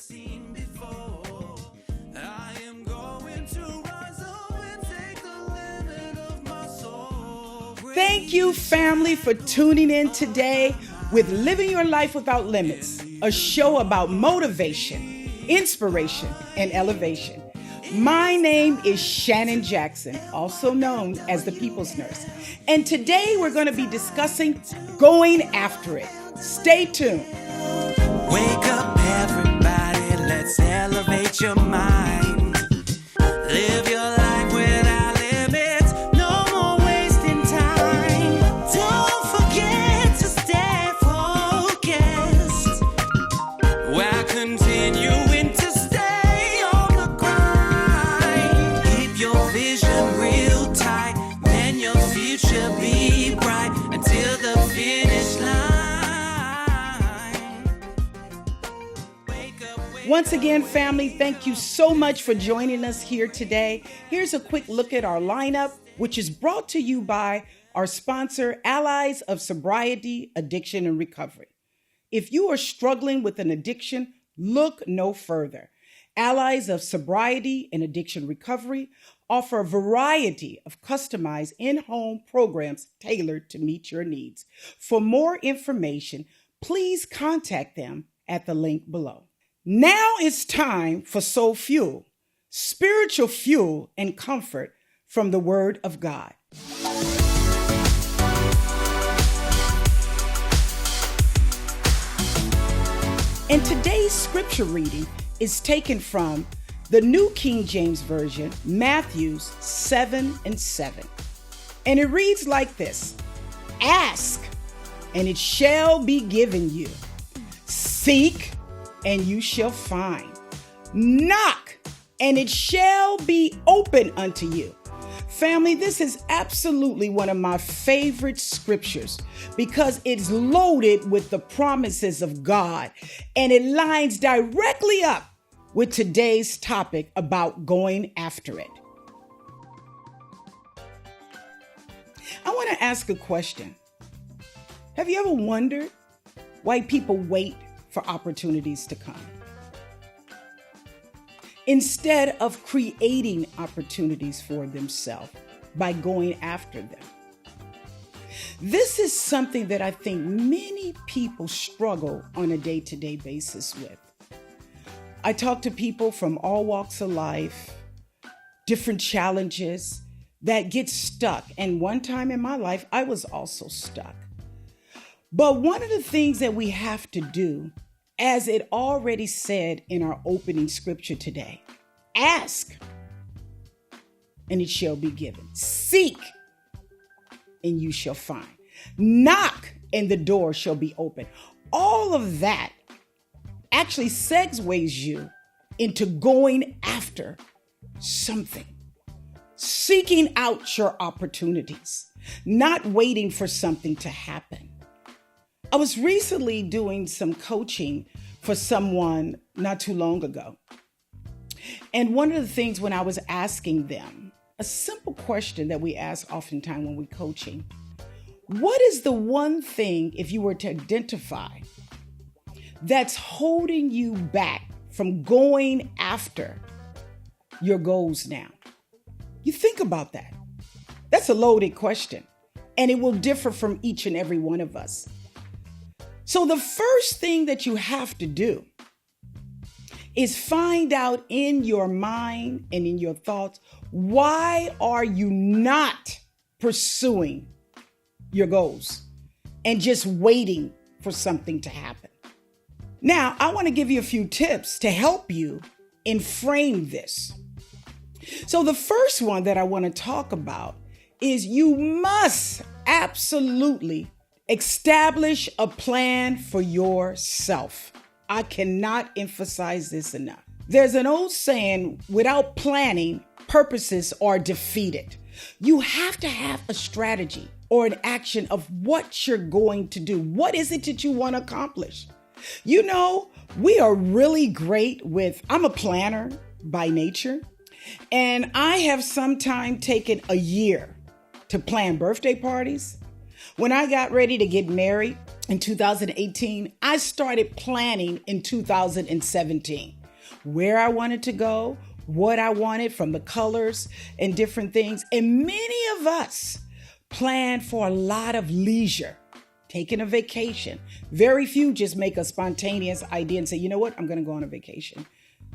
seen before. I am going to rise up and take the limit of my soul. Thank you, family, for tuning in today with Living Your Life Without Limits, a show about motivation, inspiration, and elevation. My name is Shannon Jackson, also known as the People's Nurse. And today we're going to be discussing going after it. Stay tuned. Wake up, everybody, let's elevate your mind. Live your life without limits, no more wasting time. Don't forget to stay focused while continuing to stay on the grind. Keep your vision real tight, then your future be bright until the finish line. Once again, family, thank you so much for joining us here today. Here's a quick look at our lineup, which is brought to you by our sponsor, Allies of Sobriety, Addiction, and Recovery. If you are struggling with an addiction, look no further. Allies of Sobriety and Addiction Recovery offer a variety of customized in-home programs tailored to meet your needs. For more information, please contact them at the link below. Now it's time for Soul Fuel, spiritual fuel and comfort from the Word of God. And today's scripture reading is taken from the New King James Version, Matthew 7:7. And it reads like this: Ask, and it shall be given you. Seek, and you shall find. Knock, and it shall be open unto you. Family, this is absolutely one of my favorite scriptures because it's loaded with the promises of God, and it lines directly up with today's topic about going after it. I want to ask a question. Have you ever wondered why people wait for opportunities to come instead of creating opportunities for themselves by going after them? This is something that I think many people struggle on a day-to-day basis with. I talk to people from all walks of life, different challenges that get stuck. And one time in my life, I was also stuck. But one of the things that we have to do, as it already said in our opening scripture today, ask, and it shall be given. Seek, and you shall find. Knock, and the door shall be open. All of that actually segues you into going after something, seeking out your opportunities, not waiting for something to happen. I was recently doing some coaching for someone not too long ago. And one of the things when I was asking them, a simple question that we ask oftentimes when we're coaching, what is the one thing, if you were to identify, that's holding you back from going after your goals now? You think about that. That's a loaded question, and it will differ from each and every one of us. So the first thing that you have to do is find out in your mind and in your thoughts, why are you not pursuing your goals and just waiting for something to happen? Now, I want to give you a few tips to help you in frame this. So the first one that I want to talk about is you must absolutely establish a plan for yourself. I cannot emphasize this enough. There's an old saying, without planning, purposes are defeated. You have to have a strategy or an action of what you're going to do. What is it that you want to accomplish? You know, we are really great with, I'm a planner by nature, and I have sometimes taken a year to plan birthday parties. When I got ready to get married, in 2018, I started planning in 2017 where I wanted to go, what I wanted from the colors and different things. And many of us plan for a lot of leisure, taking a vacation. Very few just make a spontaneous idea and say, you know what, I'm going to go on a vacation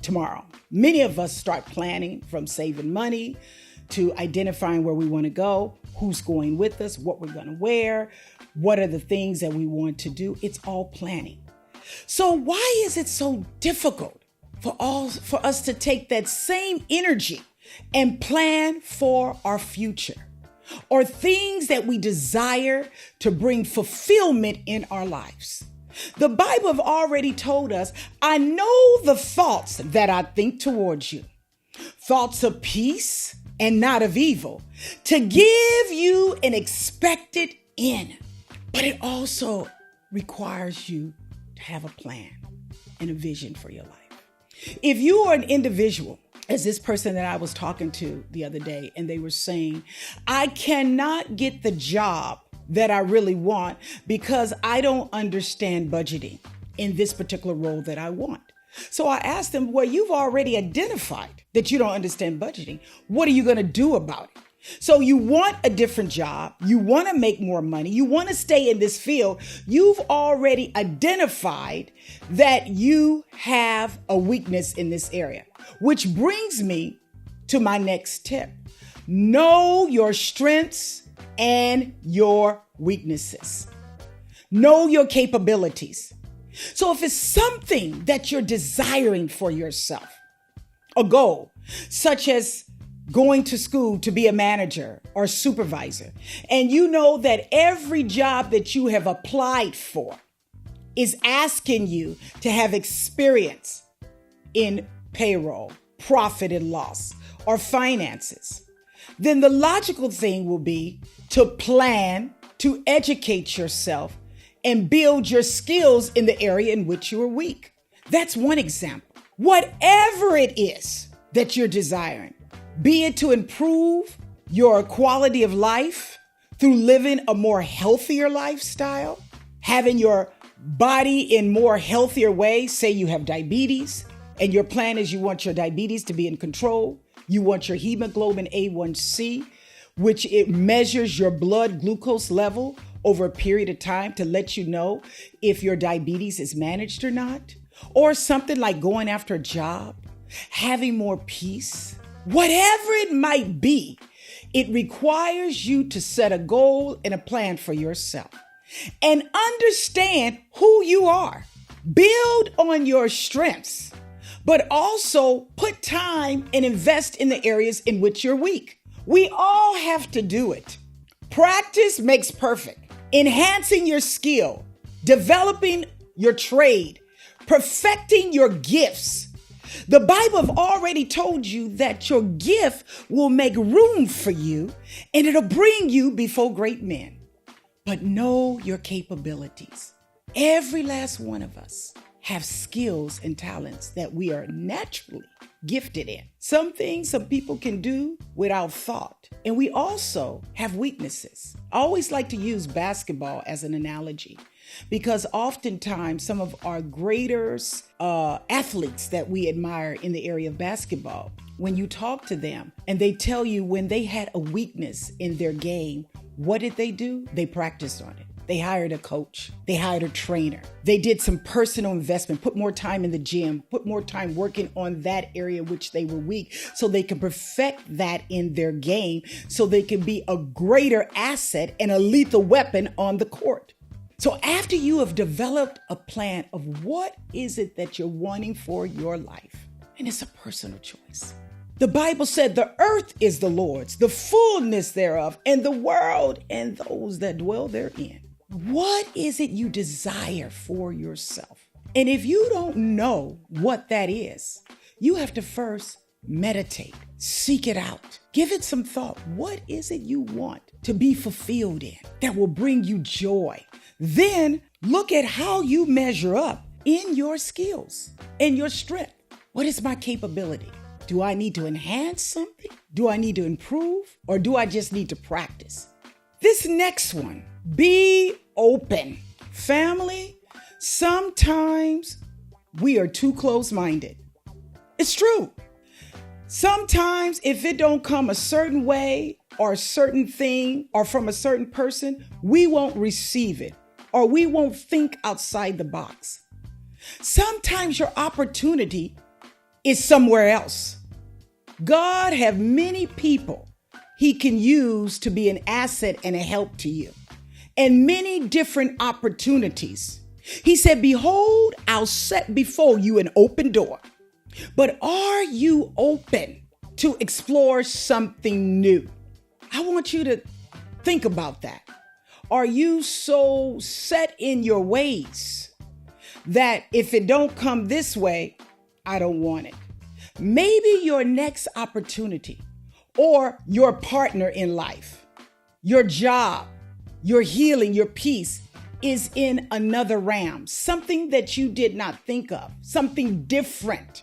tomorrow. Many of us start planning from saving money to identifying where we want to go, who's going with us, what we're going to wear, what are the things that we want to do. It's all planning. So why is it so difficult for us to take that same energy and plan for our future or things that we desire to bring fulfillment in our lives? The Bible have already told us, I know the thoughts that I think towards you, thoughts of peace and not of evil, to give you an expected end. But it also requires you to have a plan and a vision for your life. If you are an individual, as this person that I was talking to the other day, and they were saying, I cannot get the job that I really want because I don't understand budgeting in this particular role that I want. So I asked them, well, you've already identified that you don't understand budgeting. What are you going to do about it? So you want a different job. You want to make more money. You want to stay in this field. You've already identified that you have a weakness in this area, which brings me to my next tip. Know your strengths and your weaknesses. Know your capabilities. So if it's something that you're desiring for yourself, a goal such as going to school to be a manager or supervisor, and you know that every job that you have applied for is asking you to have experience in payroll, profit and loss, or finances, then the logical thing will be to plan, to educate yourself, and build your skills in the area in which you are weak. That's one example. Whatever it is that you're desiring, be it to improve your quality of life through living a more healthier lifestyle, having your body in more healthier ways. Say you have diabetes and your plan is you want your diabetes to be in control. You want your hemoglobin A1C, which it measures your blood glucose level over a period of time to let you know if your diabetes is managed or not. Or something like going after a job, having more peace. Whatever it might be, it requires you to set a goal and a plan for yourself and understand who you are. Build on your strengths, but also put time and invest in the areas in which you're weak. We all have to do it. Practice makes perfect. Enhancing your skill, developing your trade, perfecting your gifts. The Bible have already told you that your gift will make room for you and it'll bring you before great men. But know your capabilities. Every last one of us have skills and talents that we are naturally gifted in. Some things some people can do without thought. And we also have weaknesses. I always like to use basketball as an analogy because oftentimes some of our greatest athletes that we admire in the area of basketball, when you talk to them and they tell you when they had a weakness in their game, what did they do? They practiced on it. They hired a coach. They hired a trainer. They did some personal investment, put more time in the gym, put more time working on that area which they were weak so they could perfect that in their game so they could be a greater asset and a lethal weapon on the court. So after you have developed a plan of what is it that you're wanting for your life, and it's a personal choice. The Bible said the earth is the Lord's, the fullness thereof, and the world and those that dwell therein. What is it you desire for yourself? And if you don't know what that is, you have to first meditate, seek it out, give it some thought. What is it you want to be fulfilled in that will bring you joy? Then look at how you measure up in your skills and your strength. What is my capability? Do I need to enhance something? Do I need to improve? Or do I just need to practice? This next one, be open Family, sometimes we are too close-minded. It's true. Sometimes if it don't come a certain way or a certain thing or from a certain person, we won't receive it or we won't think outside the box. Sometimes your opportunity is somewhere else. God have many people he can use to be an asset and a help to you, and many different opportunities. He said, behold, I'll set before you an open door. But are you open to explore something new? I want you to think about that. Are you so set in your ways that if it don't come this way, I don't want it? Maybe your next opportunity or your partner in life, your job, your healing, your peace is in another realm, something that you did not think of, something different.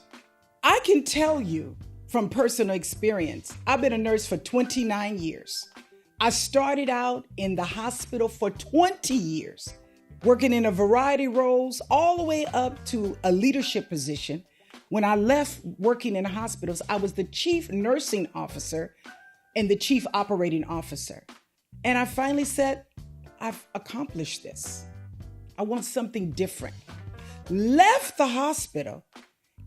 I can tell you from personal experience, I've been a nurse for 29 years. I started out in the hospital for 20 years, working in a variety of roles all the way up to a leadership position. When I left working in hospitals, I was the chief nursing officer and the chief operating officer. And I finally said, I've accomplished this. I want something different. Left the hospital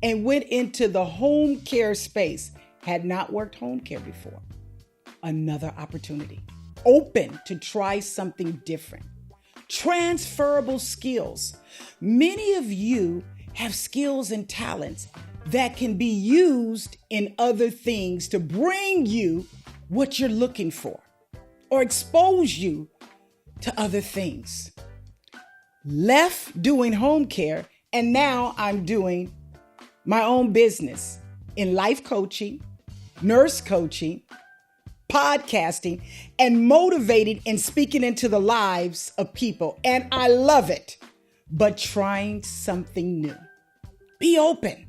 and went into the home care space. Had not worked home care before. Another opportunity. Open to try something different. Transferable skills. Many of you have skills and talents that can be used in other things to bring you what you're looking for or expose you to other things. Left doing home care, and now I'm doing my own business in life coaching, nurse coaching, podcasting, and motivating and speaking into the lives of people. And I love it, but trying something new. Be open.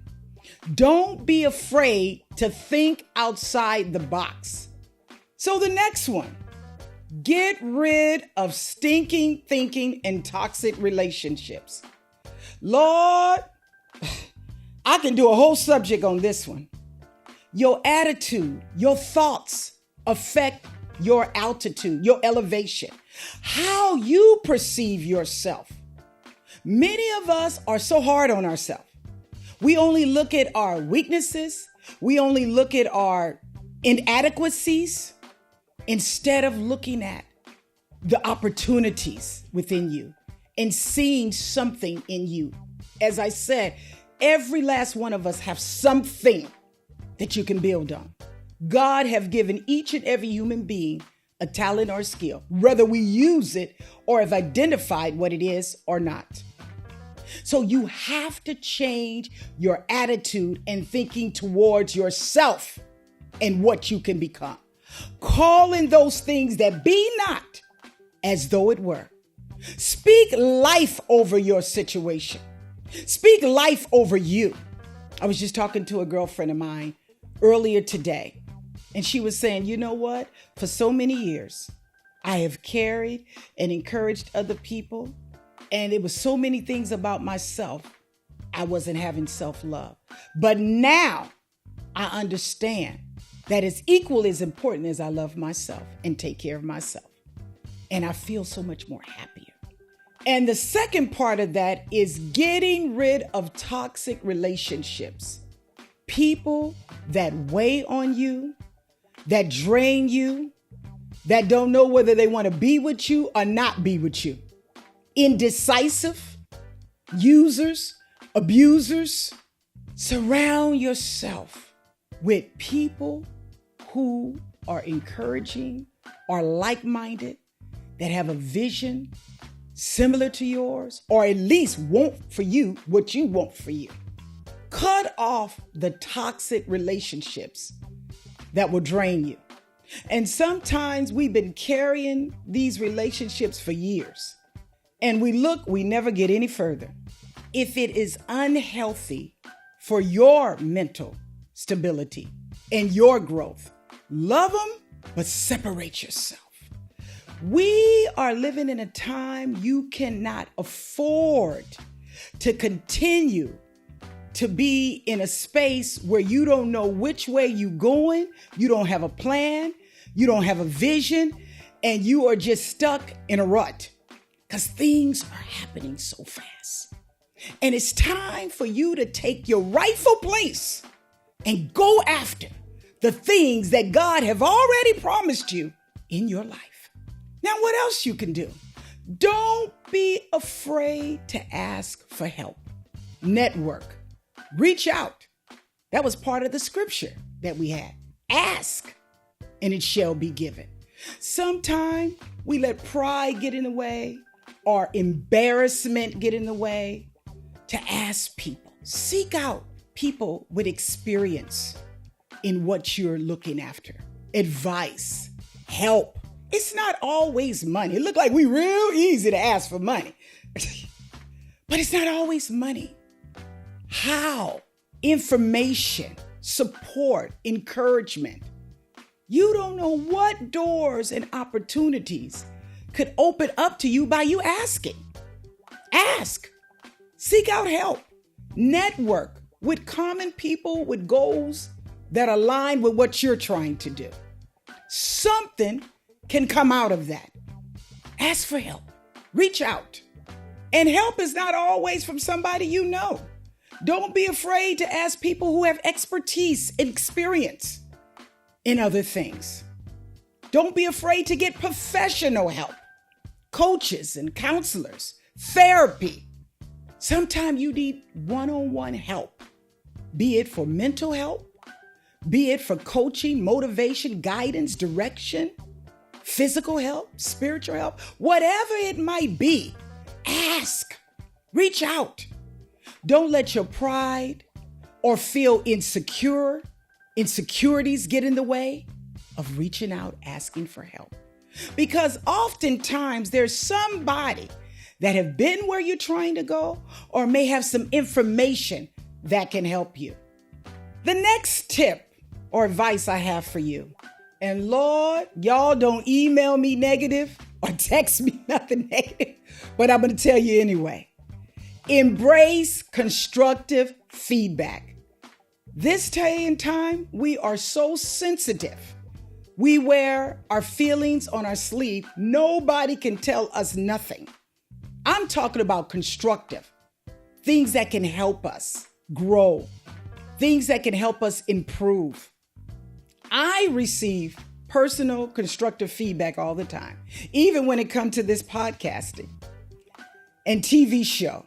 Don't be afraid to think outside the box. So the next one, get rid of stinking thinking and toxic relationships. Lord, I can do a whole subject on this one. Your attitude, your thoughts affect your altitude, your elevation, how you perceive yourself. Many of us are so hard on ourselves. We only look at our weaknesses. We only look at our inadequacies instead of looking at the opportunities within you and seeing something in you. As I said, every last one of us have something that you can build on. God have given each and every human being a talent or skill, whether we use it or have identified what it is or not. So you have to change your attitude and thinking towards yourself and what you can become. Calling those things that be not as though it were. Speak life over your situation. Speak life over you. I was just talking to a girlfriend of mine earlier today, and she was saying, you know what? For so many years, I have carried and encouraged other people, and it was so many things about myself. I wasn't having self-love. But now I understand that it's equally as important as I love myself and take care of myself. And I feel so much more happier. And the second part of that is getting rid of toxic relationships. People that weigh on you, that drain you, that don't know whether they want to be with you or not be with you. Indecisive, users, abusers. Surround yourself with people who are encouraging, are like-minded, that have a vision similar to yours, or at least want for you what you want for you. Cut off the toxic relationships that will drain you. And sometimes we've been carrying these relationships for years, and we never get any further. If it is unhealthy for your mental stability and your growth, love them, but separate yourself. We are living in a time you cannot afford to continue to be in a space where you don't know which way you're going, you don't have a plan, you don't have a vision, and you are just stuck in a rut because things are happening so fast. And it's time for you to take your rightful place and go after the things that God have already promised you in your life. Now, what else you can do? Don't be afraid to ask for help. Network. Reach out. That was part of the scripture that we had. Ask, and it shall be given. Sometimes we let pride get in the way or embarrassment get in the way to ask people. Seek out people with experience in what you're looking after. Advice, help. It's not always money. It look like we real easy to ask for money, but it's not always money. How? Information, support, encouragement. You don't know what doors and opportunities could open up to you by you asking. Ask. Seek out help. Network with common people with goals that align with what you're trying to do. Something can come out of that. Ask for help. Reach out. And help is not always from somebody you know. Don't be afraid to ask people who have expertise and experience in other things. Don't be afraid to get professional help. Coaches and counselors, therapy. Sometimes you need one-on-one help, be it for mental help, be it for coaching, motivation, guidance, direction, physical help, spiritual help, whatever it might be. Ask, reach out. Don't let your pride or feel insecurities get in the way of reaching out, asking for help. Because oftentimes there's somebody that have been where you're trying to go or may have some information that can help you. The next tip or advice I have for you, and Lord, y'all don't email me negative or text me nothing negative, but I'm going to tell you anyway. Embrace constructive feedback. This day and time, we are so sensitive. We wear our feelings on our sleeve. Nobody can tell us nothing. I'm talking about constructive, things that can help us grow, things that can help us improve. I receive personal constructive feedback all the time, even when it comes to this podcasting and TV show.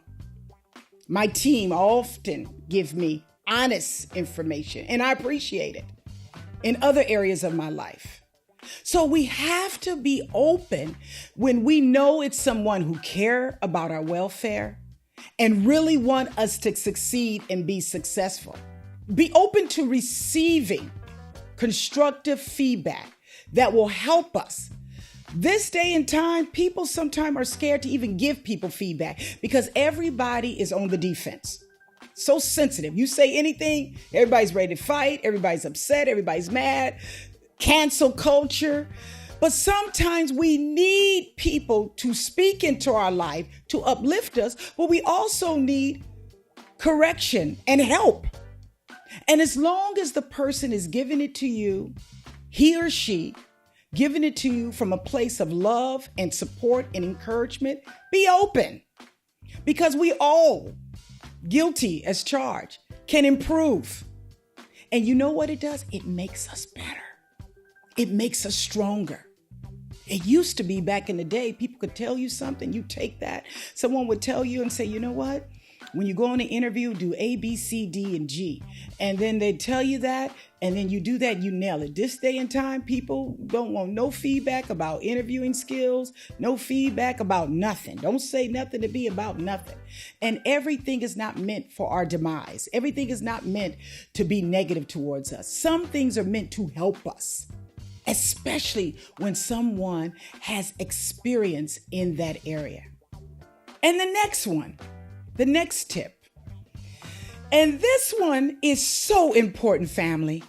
My team often give me honest information, and I appreciate it in other areas of my life. So we have to be open when we know it's someone who care about our welfare and really want us to succeed and be successful. Be open to receiving constructive feedback that will help us. This day and time, people sometimes are scared to even give people feedback because everybody is on the defense. So sensitive. You say anything, everybody's ready to fight, everybody's upset, everybody's mad, cancel culture. But sometimes we need people to speak into our life to uplift us, but we also need correction and help. And as long as the person is giving it to you, he or she, giving it to you from a place of love and support and encouragement, be open. Because we all, guilty as charged, can improve. And you know what it does? It makes us better. It makes us stronger. It used to be back in the day, people could tell you something, you take that. Someone would tell you and say, you know what? When you go on an interview, do A, B, C, D, and G. And then they tell you that, and then you do that, you nail it. This day and time, people don't want no feedback about interviewing skills, no feedback about nothing. Don't say nothing to be about nothing. And everything is not meant for our demise. Everything is not meant to be negative towards us. Some things are meant to help us, especially when someone has experience in that area. And the next tip, and this one is so important, family.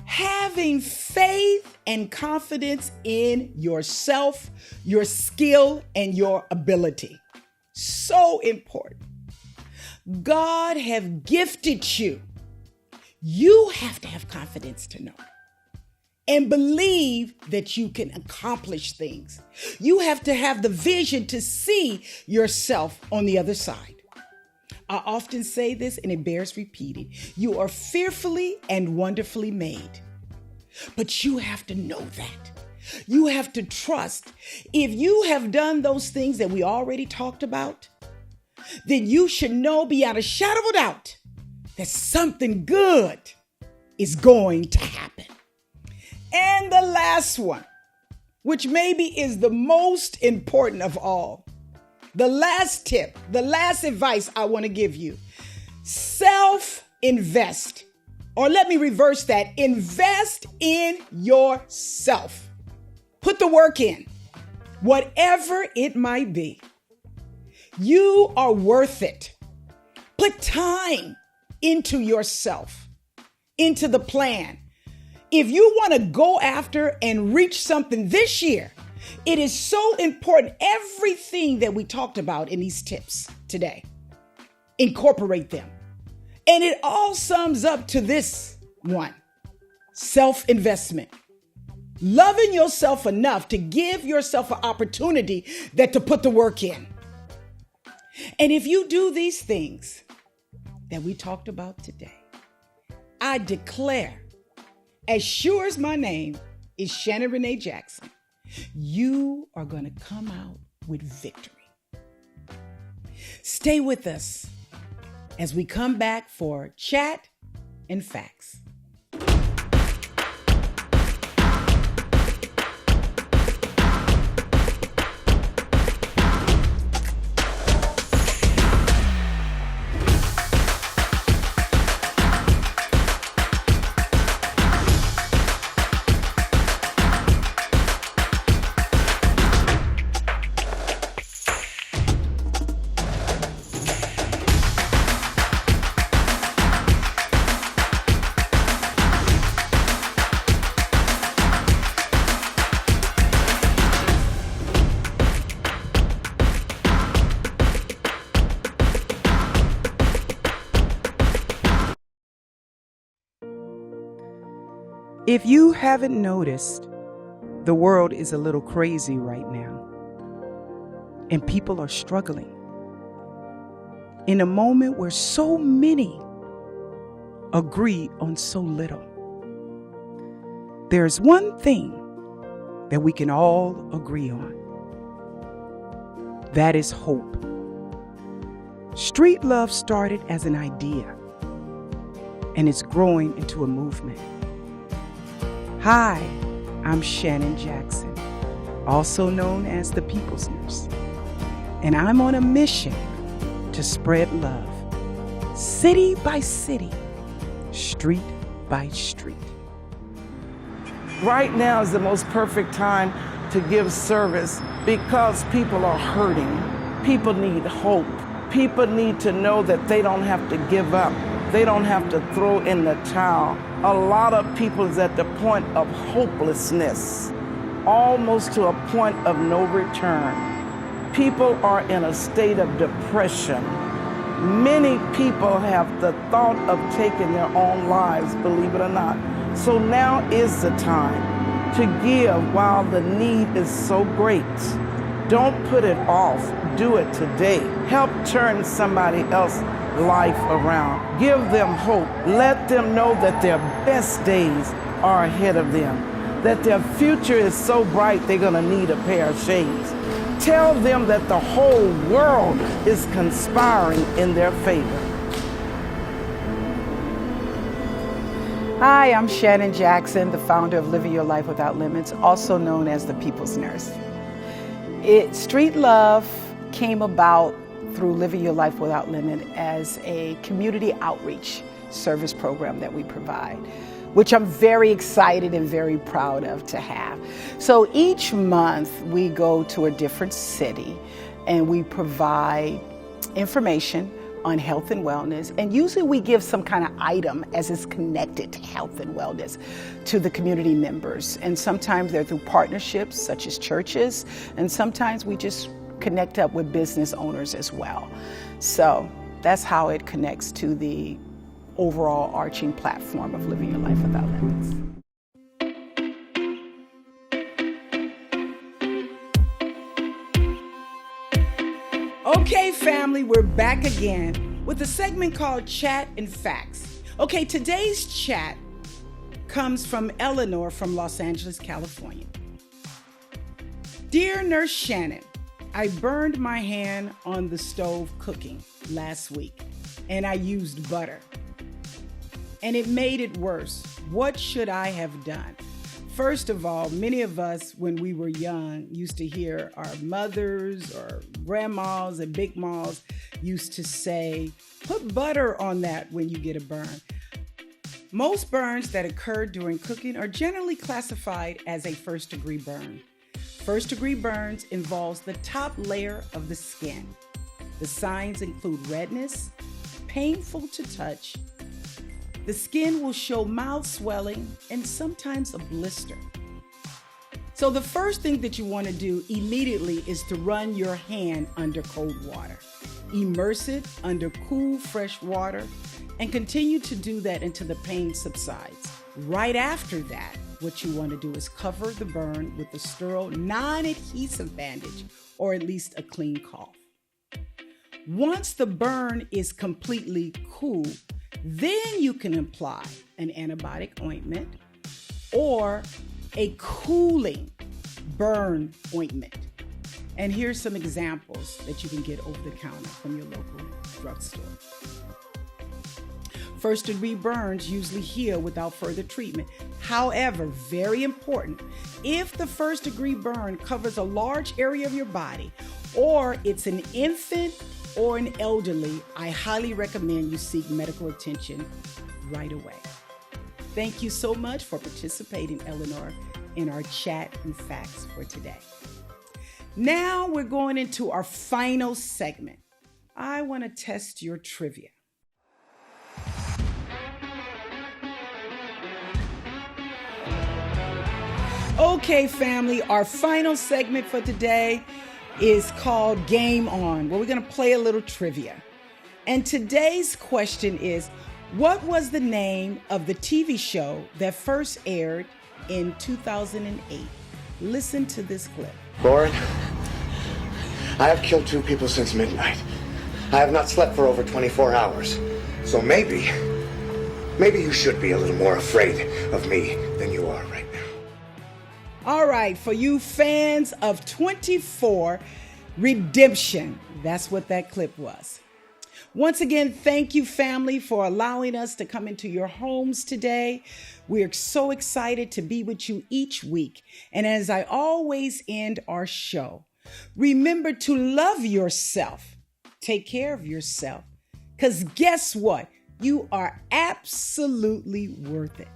Having faith and confidence in yourself, your skill, and your ability. So important. God have gifted you. You have to have confidence to know and believe that you can accomplish things. You have to have the vision to see yourself on the other side. I often say this and it bears repeating. You are fearfully and wonderfully made. But you have to know that. You have to trust. If you have done those things that we already talked about, then you should know beyond a shadow of a doubt that something good is going to happen. And the last one, which maybe is the most important of all, the last tip, the last advice I want to give you, self-invest. Or let me reverse that. Invest in yourself. Put the work in, whatever it might be. You are worth it. Put time into yourself, into the plan. If you want to go after and reach something this year, it is so important. Everything that we talked about in these tips today, incorporate them. And it all sums up to this one: self-investment. Loving yourself enough to give yourself an opportunity to put the work in. And if you do these things that we talked about today, I declare, as sure as my name is Shannon Renee Jackson, you are going to come out with victory. Stay with us as we come back for Chat and Facts. If you haven't noticed, the world is a little crazy right now, and people are struggling. In a moment where so many agree on so little, there's one thing that we can all agree on. That is hope. Street Love started as an idea, and it's growing into a movement. Hi, I'm Shannon Jackson, also known as the People's Nurse, and I'm on a mission to spread love, city by city, street by street. Right now is the most perfect time to give service because people are hurting. People need hope. People need to know that they don't have to give up. They don't have to throw in the towel. A lot of people is at the point of hopelessness, almost to a point of no return. People are in a state of depression. Many people have the thought of taking their own lives, believe it or not. So now is the time to give while the need is so great. Don't put it off. Do it today. Help turn somebody else's life around. Give them hope. Let them know that their best days are ahead of them, that their future is so bright they're going to need a pair of shades. Tell them that the whole world is conspiring in their favor. Hi, I'm Shannon Jackson, the founder of Living Your Life Without Limits, also known as the People's Nurse. Street Love came about through Living Your Life Without Limit as a community outreach service program that we provide, which I'm very excited and very proud of to have. So each month we go to a different city and we provide information, on health and wellness. And usually we give some kind of item as it's connected to health and wellness to the community members. And sometimes they're through partnerships such as churches, and sometimes we just connect up with business owners as well. So that's how it connects to the overall arching platform of living your life without limits. Okay, family, we're back again with a segment called Chat and Facts. Okay, today's chat comes from Eleanor from Los Angeles, California. Dear Nurse Shannon, I burned my hand on the stove cooking last week, and I used butter. And it made it worse. What should I have done? First of all, many of us, when we were young, used to hear our mothers or grandmas and big mamas used to say, put butter on that when you get a burn. Most burns that occur during cooking are generally classified as a first-degree burn. First-degree burns involves the top layer of the skin. The signs include redness, painful to touch. The skin will show mild swelling and sometimes a blister. So the first thing that you want to do immediately is to run your hand under cold water. Immerse it under cool, fresh water and continue to do that until the pain subsides. Right after that, what you want to do is cover the burn with a sterile, non-adhesive bandage or at least a clean cloth. Once the burn is completely cool, then you can apply an antibiotic ointment or a cooling burn ointment. And here's some examples that you can get over the counter from your local drugstore. First-degree burns usually heal without further treatment. However, very important, if the first-degree burn covers a large area of your body, or it's an infant or an elderly, I highly recommend you seek medical attention right away. Thank you so much for participating, Eleanor, in our chat and facts for today. Now we're going into our final segment. I want to test your trivia. Okay, family, our final segment for today is called Game On, where we're going to play a little trivia. And today's question is, what was the name of the TV show that first aired in 2008? Listen to this clip. Lauren, I have killed 2 people since midnight. I have not slept for over 24 hours. So maybe you should be a little more afraid of me than you are right now. All right, for you fans of 24, Redemption. That's what that clip was. Once again, thank you, family, for allowing us to come into your homes today. We are so excited to be with you each week. And as I always end our show, remember to love yourself. Take care of yourself. Because guess what? You are absolutely worth it.